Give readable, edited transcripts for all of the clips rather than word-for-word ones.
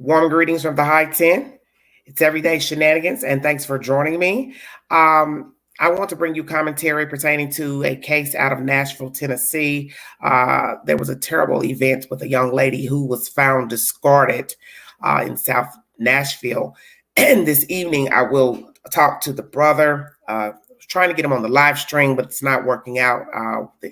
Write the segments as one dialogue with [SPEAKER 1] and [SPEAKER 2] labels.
[SPEAKER 1] Warm greetings from the High 10. It's Everyday Shenanigans, and thanks for joining me. I want to bring you commentary pertaining to a case out of Nashville, Tennessee. There was a terrible event with a young lady who was found discarded in South Nashville. And this evening, I will talk to the brother. Trying to get him on the live stream, but it's not working out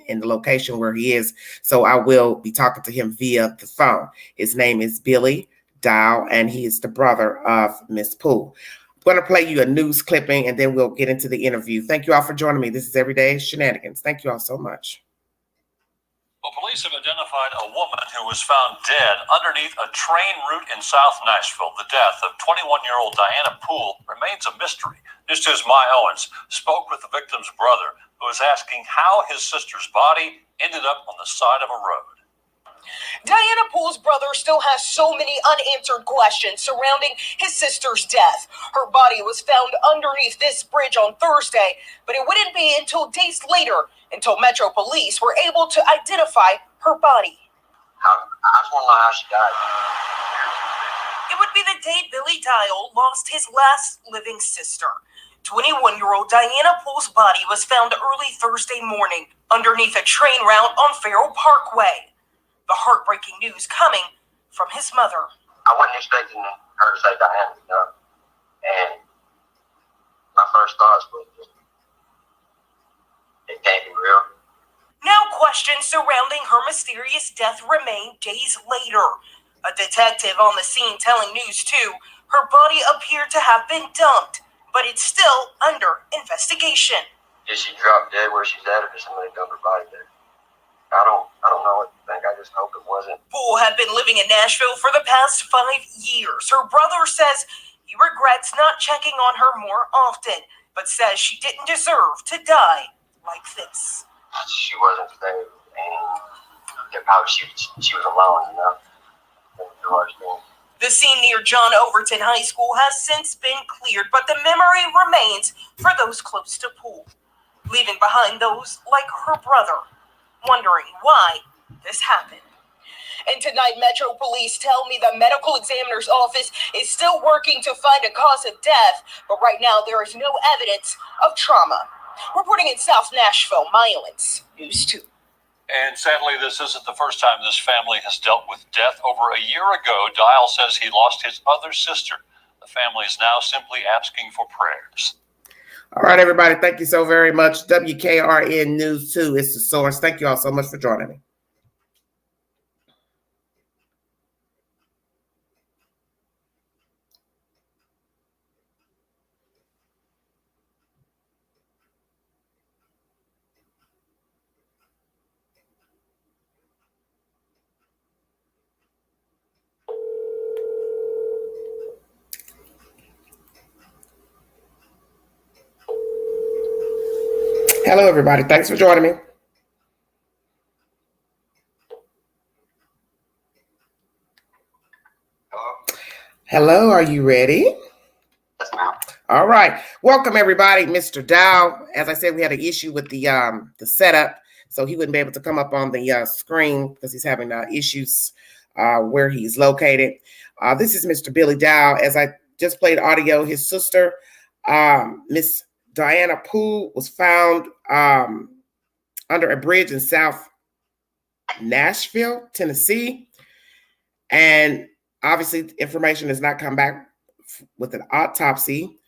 [SPEAKER 1] in the location where he is. So I will be talking to him via the phone. His name is Billy Dow, and he is the brother of Miss Poole. I'm going to play you a news clipping, and then we'll get into the interview. Thank you all for joining me. This is Everyday Shenanigans. Thank you all so much.
[SPEAKER 2] Well, police have identified a woman who was found dead underneath a train route in South Nashville. The death of 21-year-old Diana Poole remains a mystery. News 2's My Owens spoke with the victim's brother, who was asking how his sister's body ended up on the side of a road.
[SPEAKER 3] Diana Poole's brother still has so many unanswered questions surrounding his sister's death. Her body was found underneath this bridge on Thursday, but it wouldn't be until days later until Metro Police were able to identify her body.
[SPEAKER 4] I just want to know how she died.
[SPEAKER 3] It would be the day Billy Dow lost his last living sister. 21-year-old Diana Poole's body was found early Thursday morning underneath a train route on Farrell Parkway. The heartbreaking news coming from his mother.
[SPEAKER 4] I wasn't expecting her to say Diana, and my first thoughts was just, it can't be real.
[SPEAKER 3] Now questions surrounding her mysterious death remain days later. A detective on the scene telling News 2 her body appeared to have been dumped, but it's still under investigation.
[SPEAKER 4] Did she drop dead where she's at, or did somebody dump her body there? I don't know what to think. I just hope it wasn't.
[SPEAKER 3] Poole had been living in Nashville for the past 5 years. Her brother says he regrets not checking on her more often, but says she didn't deserve to die like this.
[SPEAKER 4] She wasn't there, and probably she was alone,
[SPEAKER 3] The scene near John Overton High School has since been cleared, but the memory remains for those close to Poole, leaving behind those like her brother, wondering why this happened. And tonight, Metro Police tell me the medical examiner's office is still working to find a cause of death, but right now there is no evidence of trauma. Reporting in South Nashville, My Owens, News 2.
[SPEAKER 2] And sadly, this isn't the first time this family has dealt with death. Over a year ago, Dial says he lost his other sister. The family is now simply asking for prayers.
[SPEAKER 1] All right, everybody. Thank you so very much. WKRN News 2 is the source. Thank you all so much for joining me. Hello, everybody. Thanks for joining me. Hello, are you ready?
[SPEAKER 4] Yes, ma'am.
[SPEAKER 1] All right. Welcome, everybody. Mr. Dow. As I said, we had an issue with the setup, so he wouldn't be able to come up on the screen because he's having issues where he's located. This is Mr. Billy Dow. As I just played audio, his sister, Miss Diana Poole, was found under a bridge in South Nashville, Tennessee. And obviously, information has not come back with an autopsy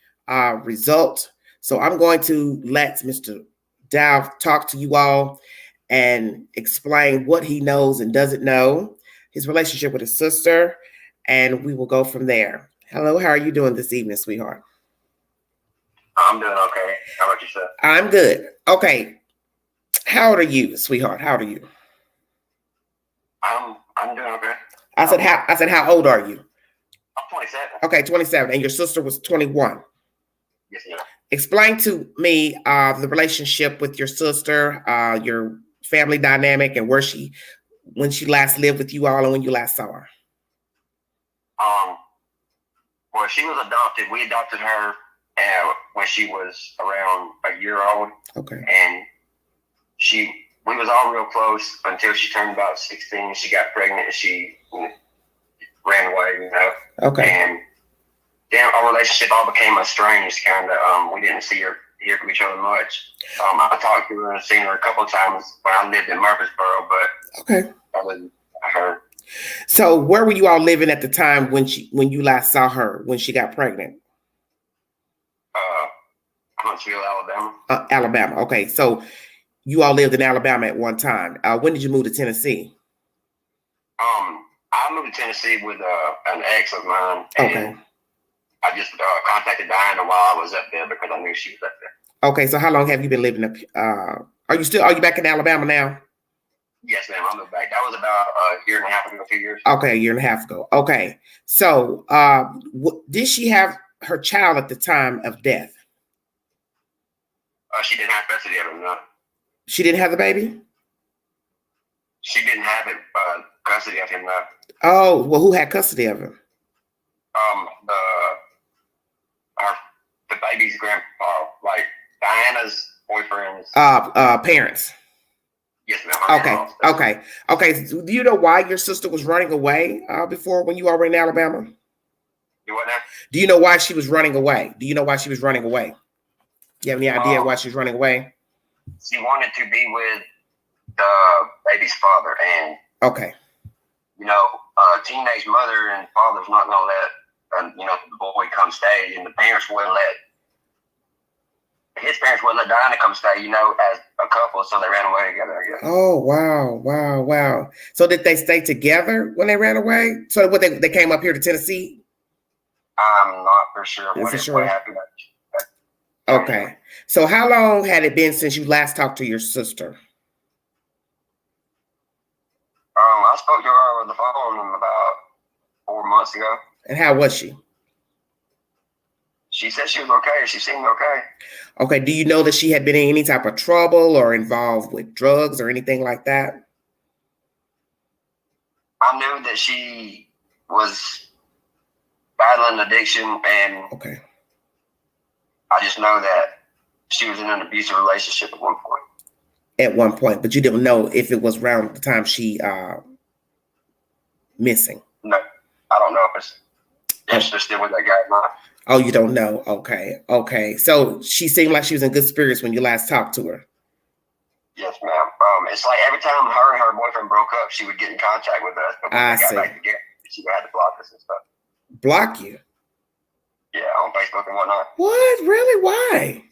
[SPEAKER 1] result. So I'm going to let Mr. Dow talk to you all and explain what he knows and doesn't know, his relationship with his sister, and we will go from there. Hello, how are you doing this evening, sweetheart?
[SPEAKER 4] I'm doing okay. How about yourself?
[SPEAKER 1] I'm good. Okay. How old are you, sweetheart? How old are you?
[SPEAKER 4] I'm doing okay.
[SPEAKER 1] I said, how old are you?
[SPEAKER 4] I'm 27.
[SPEAKER 1] Okay, 27. And your sister was 21.
[SPEAKER 4] Yes, ma'am.
[SPEAKER 1] Explain to me the relationship with your sister, your family dynamic, and when she last lived with you all and when you last saw her.
[SPEAKER 4] Well, she was adopted. We adopted her when she was around a year old.
[SPEAKER 1] Okay.
[SPEAKER 4] And we was all real close until she turned about 16. She got pregnant, and ran away, you know.
[SPEAKER 1] Okay.
[SPEAKER 4] And then our relationship all became estranged, kind of. We didn't hear from each other much. I talked to her and seen her a couple of times when I lived in Murfreesboro, but
[SPEAKER 1] Okay.
[SPEAKER 4] I wasn't her.
[SPEAKER 1] So where were you all living at the time when you last saw her when she got pregnant?
[SPEAKER 4] Huntsville, Alabama.
[SPEAKER 1] Alabama. Okay. So you all lived in Alabama at one time. When did you move to Tennessee?
[SPEAKER 4] I moved to Tennessee with an ex of mine.
[SPEAKER 1] Okay.
[SPEAKER 4] And I just contacted Diana while I was up there because I knew she was up there.
[SPEAKER 1] Okay. So how long have you been living up? Are you back in Alabama now?
[SPEAKER 4] Yes, ma'am. I moved back. That was about a year and a half ago, 2 years.
[SPEAKER 1] Okay, a year and a half ago. Okay. So did she have her child at the time of death?
[SPEAKER 4] She didn't have custody of him, no.
[SPEAKER 1] She didn't have the baby?
[SPEAKER 4] She didn't have it, custody of him, no.
[SPEAKER 1] Oh, well, who had custody of him?
[SPEAKER 4] The baby's grandpa, like Diana's boyfriend's
[SPEAKER 1] Parents.
[SPEAKER 4] Yes, ma'am.
[SPEAKER 1] Okay. So do you know why your sister was running away before when you were in Alabama?
[SPEAKER 4] You what now?
[SPEAKER 1] Do you know why she was running away? Do you know why she was running away? Do you have any idea why she was running away?
[SPEAKER 4] She wanted to be with the baby's father, and
[SPEAKER 1] okay.
[SPEAKER 4] You know, teenage mother and father's not gonna let the boy come stay, and the parents wouldn't let his parents wouldn't let Diana come stay, as a couple, so they ran away together, I guess.
[SPEAKER 1] Oh, wow. So did they stay together when they ran away? So what they came up here to Tennessee?
[SPEAKER 4] I'm not for sure what happened.
[SPEAKER 1] Okay. So how long had it been since you last talked to your sister?
[SPEAKER 4] I spoke to her over the phone about 4 months ago.
[SPEAKER 1] And how was she?
[SPEAKER 4] She said she was okay. She seemed okay.
[SPEAKER 1] Okay. Do you know that she had been in any type of trouble or involved with drugs or anything like that?
[SPEAKER 4] I knew that she was battling addiction, and
[SPEAKER 1] okay.
[SPEAKER 4] I just know that she was in an abusive relationship at one point.
[SPEAKER 1] At one point, but you didn't know if it was around the time she missing.
[SPEAKER 4] No, I don't know if it's still with that guy or not.
[SPEAKER 1] Oh, you don't know. Okay. So she seemed like she was in good spirits when you last talked to her.
[SPEAKER 4] Yes, ma'am. It's like every time her and her boyfriend broke up, she would get in contact with us. But when they got back together, she had to block us and stuff.
[SPEAKER 1] Block you?
[SPEAKER 4] Yeah, on Facebook and whatnot.
[SPEAKER 1] What? Really? Why?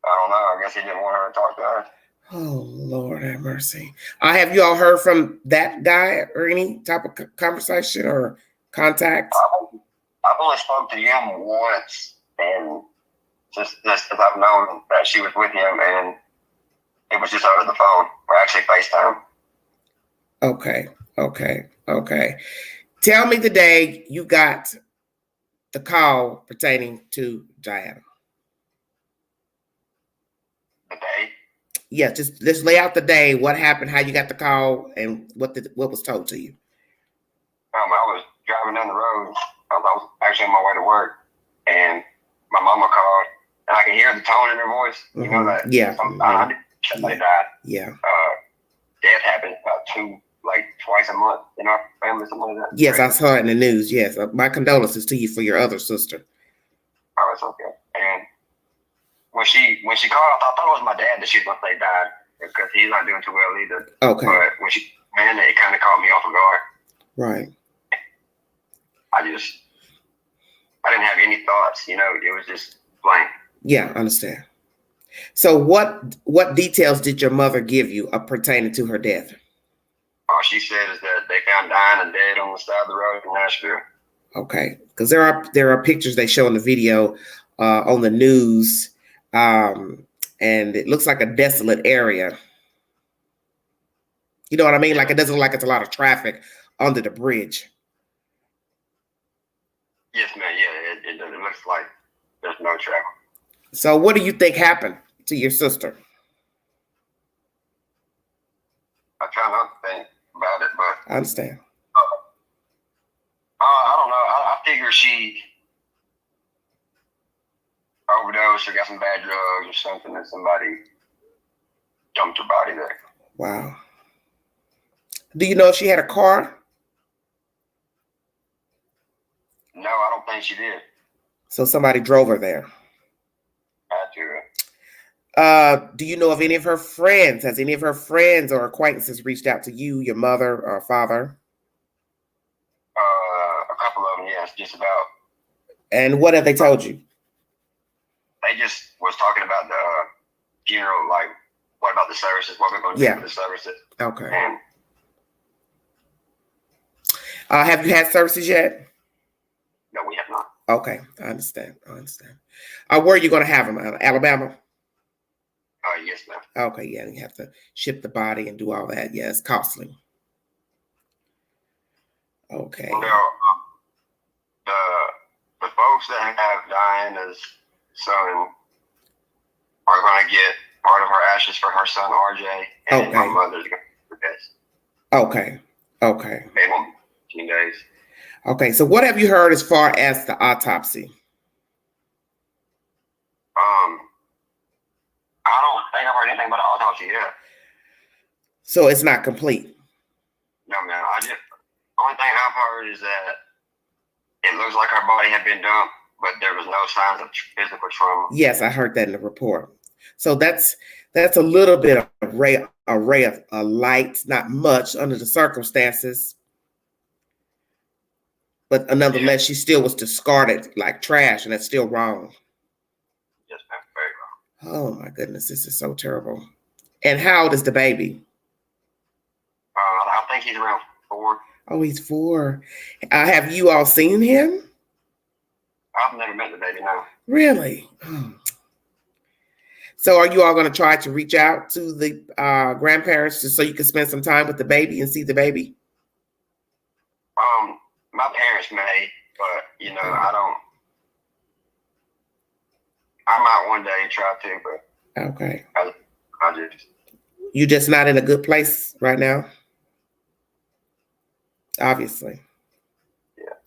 [SPEAKER 4] I don't know. I guess he didn't want her to talk to her.
[SPEAKER 1] Oh, Lord have mercy. Have you all heard from that guy or any type of conversation or contact?
[SPEAKER 4] I've only spoken to him once, and just as I've known that she was with him, and it was just over the phone, or actually FaceTime.
[SPEAKER 1] Okay. Tell me the day you got the call pertaining to Diana.
[SPEAKER 4] The day?
[SPEAKER 1] Yeah, just let's lay out the day. What happened? How you got the call, and what was told to you?
[SPEAKER 4] I was driving down the road. I was actually on my way to work, and my mama called, and I could hear the tone in her voice.
[SPEAKER 1] Mm-hmm.
[SPEAKER 4] You know that?
[SPEAKER 1] Yeah.
[SPEAKER 4] Somebody died.
[SPEAKER 1] Yeah.
[SPEAKER 4] Death happens about twice a month in our family, something like that.
[SPEAKER 1] Yes, I saw it in the news. Yes, my condolences to you for your other sister.
[SPEAKER 4] Oh, it's okay. And when she called, I thought it was my dad that she was going to say died, because he's not doing too well either.
[SPEAKER 1] Okay.
[SPEAKER 4] But when she ran, it kind of caught me off guard.
[SPEAKER 1] Right.
[SPEAKER 4] I didn't have any thoughts, it was just blank.
[SPEAKER 1] Yeah, I understand. So what details did your mother give you pertaining to her death?
[SPEAKER 4] All she said is that they found Diana dead on the side of the road in Nashville.
[SPEAKER 1] Okay, because there are pictures they show in the video on the news, and it looks like a desolate area. You know what I mean? Like it doesn't look like it's a lot of traffic under the bridge.
[SPEAKER 4] Yes, man. Yeah, it looks like there's no traffic.
[SPEAKER 1] So what do you think happened to your sister?
[SPEAKER 4] I try not to think about it, but
[SPEAKER 1] I understand.
[SPEAKER 4] I don't know. I figure she overdosed or got some bad drugs or something, and somebody dumped her body there.
[SPEAKER 1] Wow. Do you know if she had a car?
[SPEAKER 4] think she did.
[SPEAKER 1] So somebody drove her there. Do you know of any of her friends? Has any of her friends or acquaintances reached out to you, your mother or father?
[SPEAKER 4] A couple of them, yes, just about.
[SPEAKER 1] And what have they told you?
[SPEAKER 4] They just was talking about the funeral, like what about the services, what we're going to do for the services.
[SPEAKER 1] Okay.
[SPEAKER 4] And,
[SPEAKER 1] have you had services yet?
[SPEAKER 4] No, we have not.
[SPEAKER 1] Okay, I understand. Where are you going to have them? Alabama?
[SPEAKER 4] Yes, ma'am.
[SPEAKER 1] Okay, yeah, you have to ship the body and do all that. Yeah, it's costly. Okay.
[SPEAKER 4] Well, the folks that have Diana's son are going to get part of her ashes for her son RJ, and my mother's going to get this. Okay. They won't 15 days.
[SPEAKER 1] Okay, so what have you heard as far as the autopsy?
[SPEAKER 4] I don't think I've heard anything about the autopsy yet.
[SPEAKER 1] So it's not complete?
[SPEAKER 4] No, man. The only thing I've heard is that it looks like her body had been dumped, but there was no signs of physical trauma.
[SPEAKER 1] Yes, I heard that in the report. So that's a little bit of a ray of light, not much under the circumstances. But nonetheless, she still was discarded like trash, and that's still wrong.
[SPEAKER 4] Yes, ma'am. Very wrong.
[SPEAKER 1] Oh my goodness, this is so terrible. And how old is the baby?
[SPEAKER 4] I think he's around 4.
[SPEAKER 1] Oh, he's 4. Have you all seen him?
[SPEAKER 4] I've never met the baby, no.
[SPEAKER 1] Really? Oh. So are you all going to try to reach out to the grandparents just so you can spend some time with the baby and see the baby?
[SPEAKER 4] My parents may, but, I might one day try to, but.
[SPEAKER 1] Okay.
[SPEAKER 4] You're
[SPEAKER 1] just not in a good place right now? Obviously.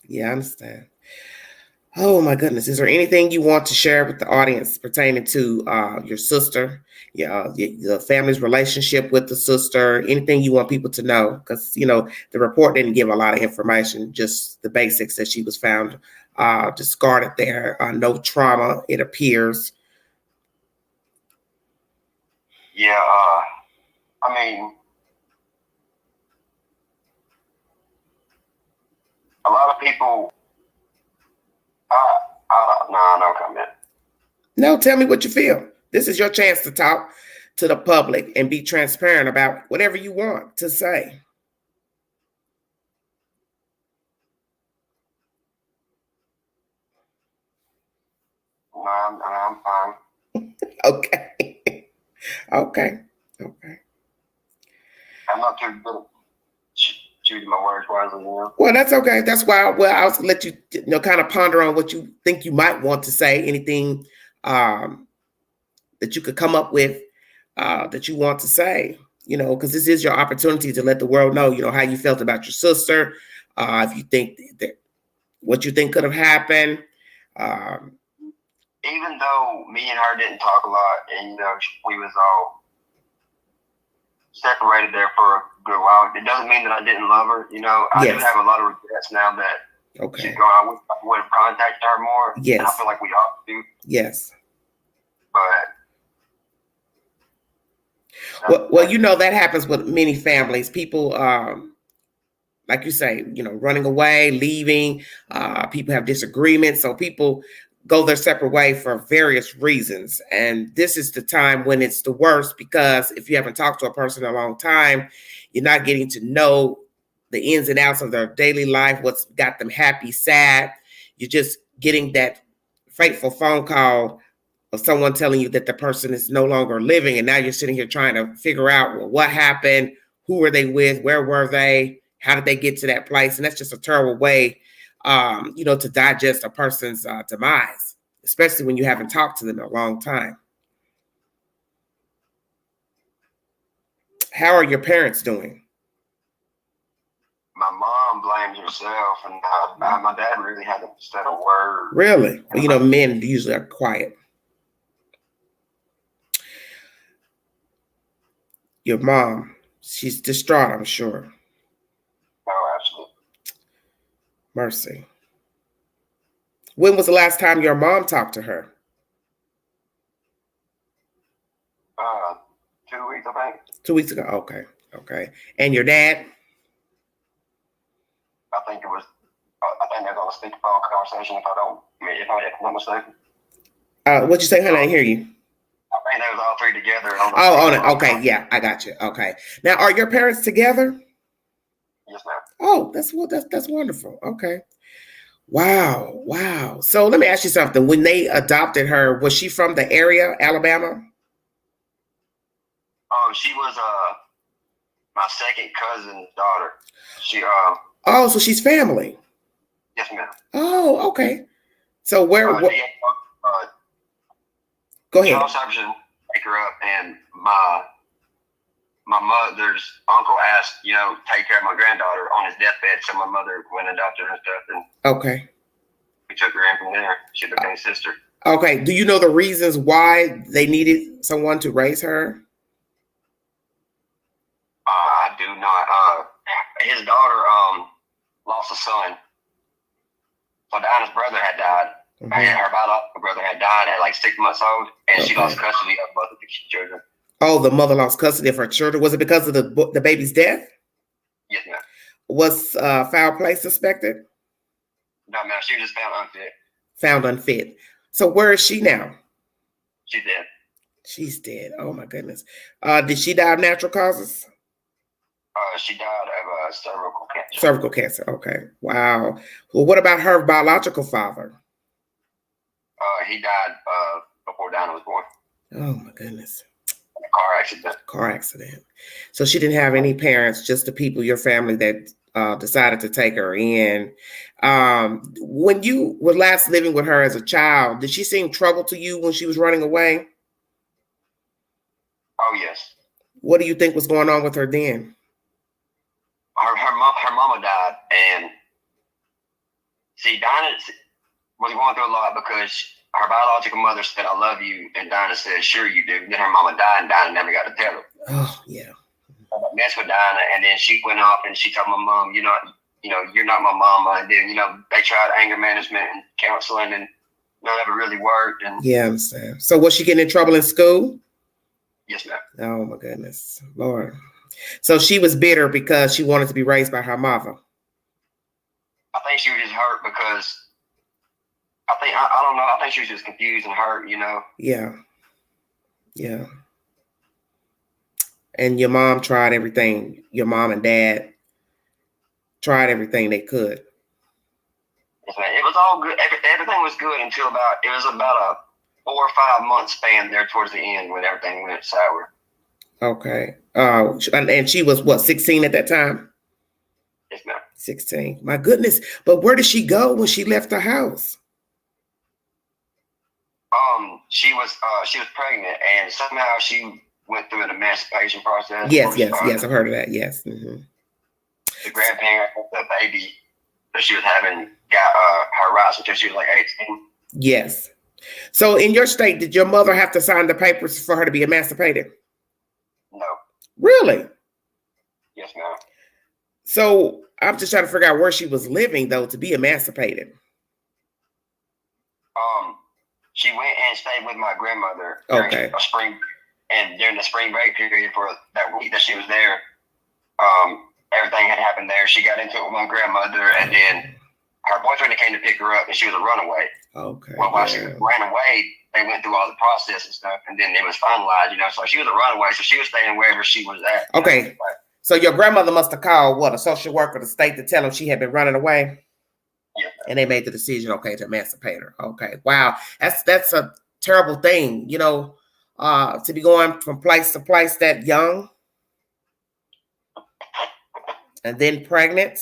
[SPEAKER 1] Yeah, I understand. Oh my goodness. Is there anything you want to share with the audience pertaining to your sister, the family's relationship with the sister, anything you want people to know? Because, the report didn't give a lot of information, just the basics that she was found discarded there. No trauma, it appears.
[SPEAKER 4] Yeah, I mean, a lot of people, no comment.
[SPEAKER 1] No, tell me what you feel. This is your chance to talk to the public and be transparent about whatever you want to say.
[SPEAKER 4] No, I'm fine.
[SPEAKER 1] Okay. Okay. I'm
[SPEAKER 4] not too good at choosing my words wisely.
[SPEAKER 1] Well, that's okay. That's why I was let you, kind of ponder on what you think you might want to say. Anything that you could come up with that you want to say, because this is your opportunity to let the world know, how you felt about your sister. If you think that what you think could have happened.
[SPEAKER 4] Even though me and her didn't talk a lot, and we was all separated there for a good while, it doesn't mean that I didn't love her. I do have a lot of regrets now that she's gone. I would have contacted her more.
[SPEAKER 1] Yes.
[SPEAKER 4] And I feel like we ought to.
[SPEAKER 1] Yes.
[SPEAKER 4] But
[SPEAKER 1] well, that happens with many families. People, like you say, running away, leaving. People have disagreements, so people go their separate way for various reasons. And this is the time when it's the worst, because if you haven't talked to a person in a long time, you're not getting to know the ins and outs of their daily life, what's got them happy, sad. You're just getting that fateful phone call of someone telling you that the person is no longer living. And now you're sitting here trying to figure out, well, what happened? Who were they with? Where were they? How did they get to that place? And that's just a terrible way to digest a person's demise, especially when you haven't talked to them in a long time. How are your parents doing?
[SPEAKER 4] My mom blames herself, and my dad really hasn't said a word.
[SPEAKER 1] Really? Well, men usually are quiet. Your mom, she's distraught, I'm sure.
[SPEAKER 4] Oh, absolutely.
[SPEAKER 1] Mercy. When was the last time your mom talked to her?
[SPEAKER 4] 2 weeks, I think.
[SPEAKER 1] 2 weeks ago. Okay. Okay. And your dad?
[SPEAKER 4] I think it was. I think they're gonna speakerphone conversation if I'm not mistaken.
[SPEAKER 1] What'd you say, honey? I didn't hear you.
[SPEAKER 4] I think they was all three together.
[SPEAKER 1] Okay. Yeah, I got you. Okay. Now, are your parents together?
[SPEAKER 4] Yes, ma'am.
[SPEAKER 1] Oh, that's wonderful. Okay. Wow. So let me ask you something. When they adopted her, was she from the area, Alabama?
[SPEAKER 4] She was my second cousin's daughter. She
[SPEAKER 1] Oh, so she's family.
[SPEAKER 4] yes, ma'am.
[SPEAKER 1] Oh, okay. So where? Go ahead.
[SPEAKER 4] Child services pick her up, and my mother's uncle asked, take care of my granddaughter on his deathbed. So my mother went and adopted her and stuff, and
[SPEAKER 1] okay,
[SPEAKER 4] we took her in from there. She became a sister.
[SPEAKER 1] Okay. Do you know the reasons why they needed someone to raise her?
[SPEAKER 4] I do not. His daughter lost a son. So Diana's brother had died.
[SPEAKER 1] Mm-hmm.
[SPEAKER 4] And her biological brother had died at like 6 months old, and she lost custody of both of the children.
[SPEAKER 1] Oh, the mother lost custody of her children. Was it because of the baby's death?
[SPEAKER 4] Yes, ma'am.
[SPEAKER 1] Was foul play suspected?
[SPEAKER 4] No, ma'am. She was just found unfit.
[SPEAKER 1] Found unfit. So where is she now?
[SPEAKER 4] She's dead.
[SPEAKER 1] She's dead. Oh my goodness. Did she die of natural causes?
[SPEAKER 4] She died of cervical cancer.
[SPEAKER 1] Cervical cancer. Okay. Wow. Well, what about her biological father?
[SPEAKER 4] He died before Diana was born.
[SPEAKER 1] Oh my goodness.
[SPEAKER 4] Car accident.
[SPEAKER 1] So she didn't have any parents, just the people, your family that decided to take her in. When you were last living with her as a child, did she seem trouble to you when she was running away?
[SPEAKER 4] Oh, yes.
[SPEAKER 1] What do you think was going on with her then?
[SPEAKER 4] Her mama died, and see, Diana was going through a lot because her biological mother said, "I love you," and Diana said, "Sure you do." Then her mama died, and Diana never got to tell her.
[SPEAKER 1] Oh, yeah.
[SPEAKER 4] I messed with Diana, and then she went off and she told my mom, "You're not my mama." And then, they tried anger management and counseling, and none of it really worked. And
[SPEAKER 1] yeah, I understand. So was she getting in trouble in school?
[SPEAKER 4] Yes, ma'am.
[SPEAKER 1] Oh my goodness, Lord. So she was bitter because she wanted to be raised by her mother.
[SPEAKER 4] I think she was just hurt because I don't know. I think she was just confused and hurt,
[SPEAKER 1] Yeah. And your mom tried everything. Your mom and dad tried everything they could.
[SPEAKER 4] Yes, ma'am. It was all good. Everything was good until it was about a 4 or 5 month span there towards the end when everything went sour.
[SPEAKER 1] Okay. And she was what, 16 at that time?
[SPEAKER 4] Yes, ma'am.
[SPEAKER 1] 16. My goodness. But where did she go when she left the house?
[SPEAKER 4] She was pregnant, and somehow she went through an emancipation process.
[SPEAKER 1] Yes, I've heard of that. Yes. Mm-hmm.
[SPEAKER 4] The grandparent of the baby that she was having got her rights until she was like 18.
[SPEAKER 1] Yes. So in your state, did your mother have to sign the papers for her to be emancipated?
[SPEAKER 4] No.
[SPEAKER 1] Really?
[SPEAKER 4] Yes, ma'am. So
[SPEAKER 1] I'm just trying to figure out where she was living, though, to be emancipated.
[SPEAKER 4] She went and stayed with my grandmother
[SPEAKER 1] during
[SPEAKER 4] during the spring break period for that week that she was there. Everything had happened there. She got into it with my grandmother, and then her boyfriend came to pick her up, and she was a runaway.
[SPEAKER 1] Okay.
[SPEAKER 4] Well, while she ran away, they went through all the process and stuff, and then it was finalized, So she was a runaway, so she was staying wherever she was at.
[SPEAKER 1] Okay. So your grandmother must have called a social worker of the state to tell them she had been running away?
[SPEAKER 4] Yeah.
[SPEAKER 1] And they made the decision, to emancipate her. Okay. Wow. That's a terrible thing, to be going from place to place that young and then pregnant.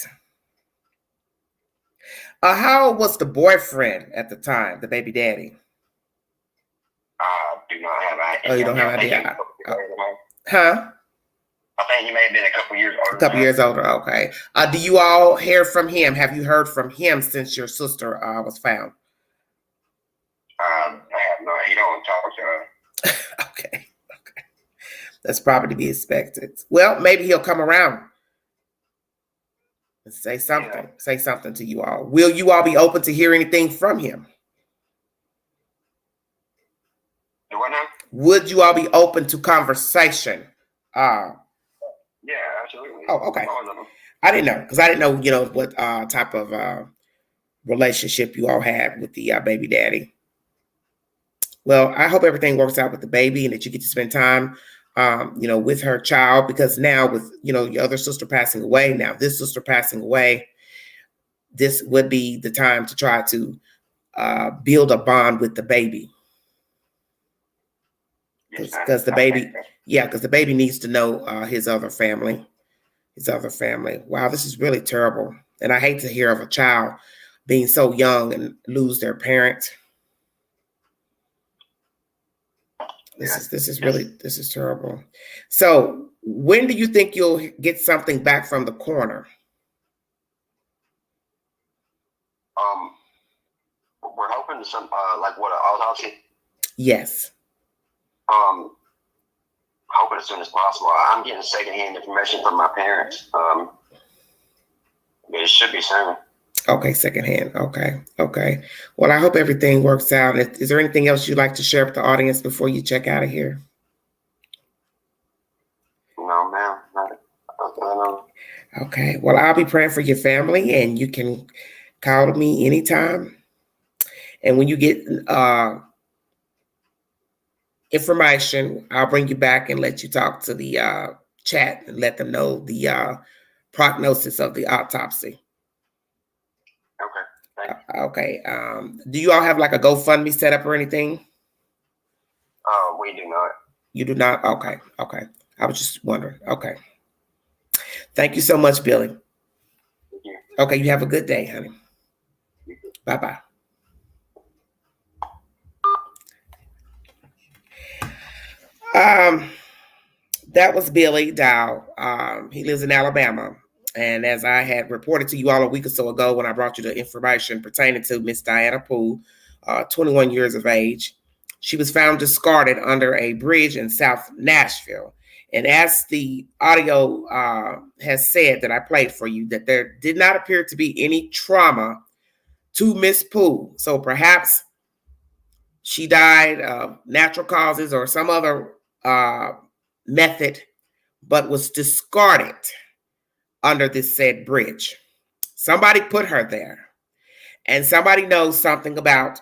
[SPEAKER 1] How old was the boyfriend at the time, the baby daddy?
[SPEAKER 4] I do not have idea.
[SPEAKER 1] Oh, you don't have idea? Huh?
[SPEAKER 4] I think he may have been a couple years older.
[SPEAKER 1] A couple years older, okay. Do you all hear from him? Have you heard from him since your sister was found?
[SPEAKER 4] I have not. He don't talk to her.
[SPEAKER 1] Okay. That's probably to be expected. Well, maybe he'll come around. Say something. Yeah. Say something to you all. Will you all be open to hear anything from him?
[SPEAKER 4] What now?
[SPEAKER 1] Would you all be open to conversation?
[SPEAKER 4] Yeah, absolutely.
[SPEAKER 1] Oh, okay. I didn't know, because I didn't know, what type of relationship you all had with the baby daddy. Well, I hope everything works out with the baby and that you get to spend time, with her child, because now with, your other sister passing away, now this sister passing away, this would be the time to try to build a bond with the baby. Because the baby needs to know his other family. Wow, this is really terrible. And I hate to hear of a child being so young and lose their parent. This is terrible. So when do you think you'll get something back from the coroner?
[SPEAKER 4] We're hoping some like what, an autopsy?
[SPEAKER 1] Yes.
[SPEAKER 4] Hoping as soon as possible. I'm getting secondhand information from my parents. It should be soon.
[SPEAKER 1] Okay, secondhand. Okay. Well, I hope everything works out. Is there anything else you'd like to share with the audience before you check out of here?
[SPEAKER 4] No, ma'am. No.
[SPEAKER 1] Okay. Well, I'll be praying for your family, and you can call me anytime. And when you get information, I'll bring you back and let you talk to the chat and let them know the prognosis of the autopsy. Okay. Do you all have like a GoFundMe set up or anything?
[SPEAKER 4] We do not.
[SPEAKER 1] You do not? Okay. I was just wondering. Okay. Thank you so much, Billy.
[SPEAKER 4] Thank you.
[SPEAKER 1] Okay, you have a good day, honey. Bye-bye. That was Billy Dow. He lives in Alabama. And as I had reported to you all a week or so ago when I brought you the information pertaining to Miss Diana Poole, 21 years of age, she was found discarded under a bridge in South Nashville. And as the audio has said that I played for you, that there did not appear to be any trauma to Miss Poole. So perhaps she died of natural causes or some other method, but was discarded under this said bridge. Somebody put her there, and somebody knows something about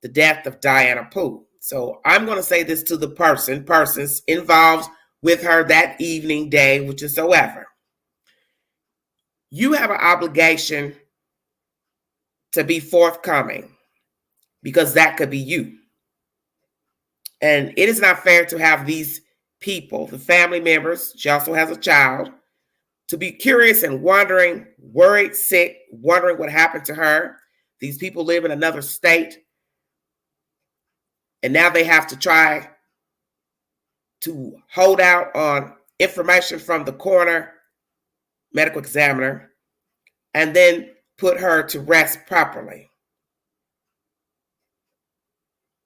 [SPEAKER 1] the death of Diana Poole. So I'm going to say this to the persons involved with her that evening, day, whichsoever. You have an obligation to be forthcoming, because that could be you. And it is not fair to have these people, the family members, she also has a child, to be curious and wondering, worried, sick, wondering what happened to her. These people live in another state, and now they have to try to hold out on information from the coroner, medical examiner, and then put her to rest properly.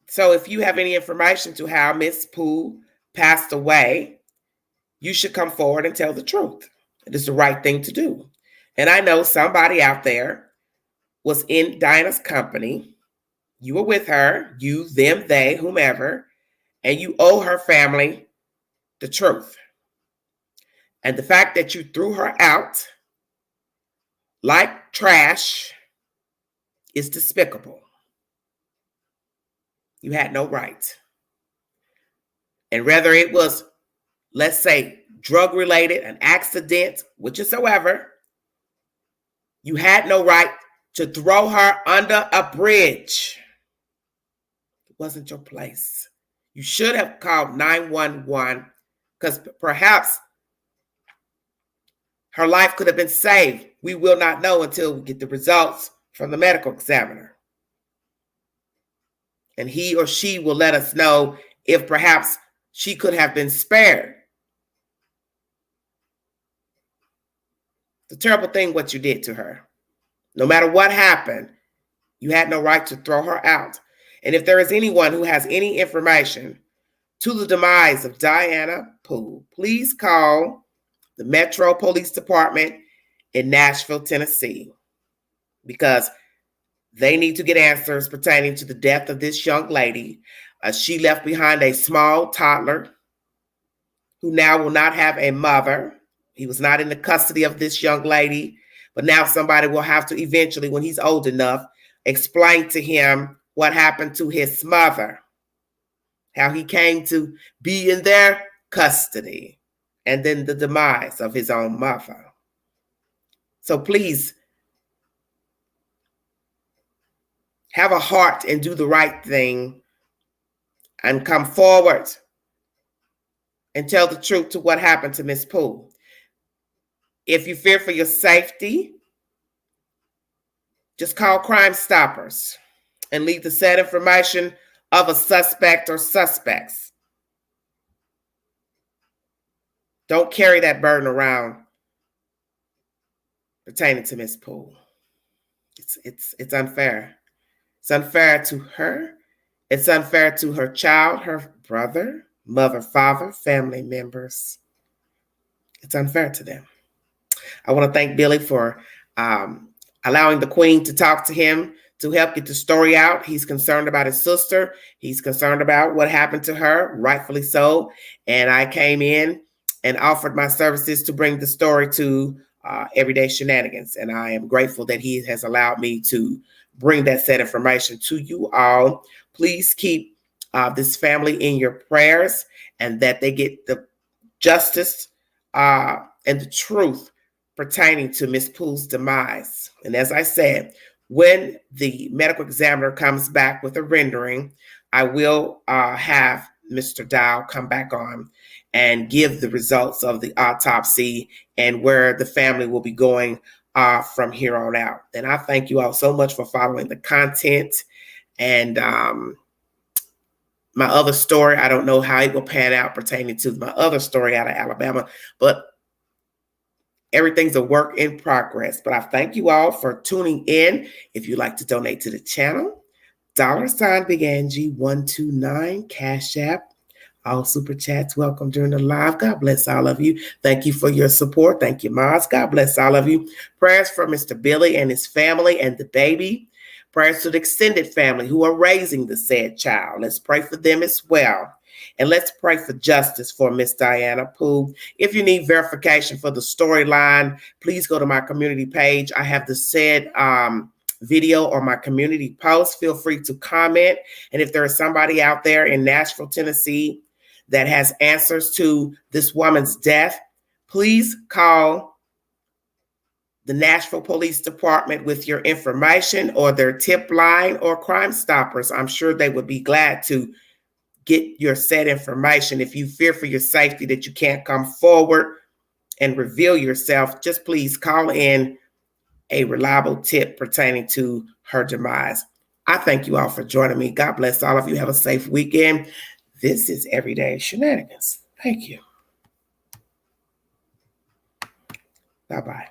[SPEAKER 1] So if you have any information to how Miss Poole passed away, you should come forward and tell the truth. It is the right thing to do. And I know somebody out there was in Diana's company. You were with her, you, them, they, whomever, and you owe her family the truth. And the fact that you threw her out like trash is despicable. You had no right. And whether it was, let's say, drug-related, an accident, whichsoever, you had no right to throw her under a bridge. It wasn't your place. You should have called 911, because perhaps her life could have been saved. We will not know until we get the results from the medical examiner. And he or she will let us know if perhaps she could have been spared. It's a terrible thing what you did to her. No matter what happened, you had no right to throw her out. And if there is anyone who has any information to the demise of Diana Poole, please call the Metro Police Department in Nashville, Tennessee, because they need to get answers pertaining to the death of this young lady. She left behind a small toddler who now will not have a mother. He was not in the custody of this young lady, but now somebody will have to eventually, when he's old enough, explain to him what happened to his mother, how he came to be in their custody, and then the demise of his own mother. So please have a heart and do the right thing and come forward and tell the truth to what happened to Miss Poole. If you fear for your safety, just call Crime Stoppers and leave the said information of a suspect or suspects. Don't carry that burden around pertaining to Miss Poole. It's unfair. It's unfair to her. It's unfair to her child, her brother, mother, father, family members. It's unfair to them. I want to thank Billy for allowing the Queen to talk to him to help get the story out. He's concerned about his sister. He's concerned about what happened to her, rightfully so. And I came in and offered my services to bring the story to Everyday Shenanigans. And I am grateful that he has allowed me to bring that said information to you all. Please keep this family in your prayers and that they get the justice and the truth pertaining to Miss Poole's demise. And as I said, when the medical examiner comes back with a rendering, I will have Mr. Dow come back on and give the results of the autopsy and where the family will be going from here on out. And I thank you all so much for following the content. And my other story, I don't know how it will pan out pertaining to my other story out of Alabama, but everything's a work in progress. But I thank you all for tuning in. If you'd like to donate to the channel, $Big Angie 129 Cash App. All super chats welcome during the live. God bless all of you. Thank you for your support. Thank you, Maz. God bless all of you. Prayers for Mr. Billy and his family and the baby. Prayers to the extended family who are raising the said child. Let's pray for them as well. And let's pray for justice for Miss Diana Poole. If you need verification for the storyline, please go to my community page. I have the said video or my community post. Feel free to comment. And if there is somebody out there in Nashville, Tennessee, that has answers to this woman's death, please call the Nashville Police Department with your information or their tip line or Crime Stoppers. I'm sure they would be glad to get your said information. If you fear for your safety that you can't come forward and reveal yourself, just please call in a reliable tip pertaining to her demise. I thank you all for joining me. God bless all of you. Have a safe weekend. This is Everyday Shenanigans. Thank you. Bye-bye.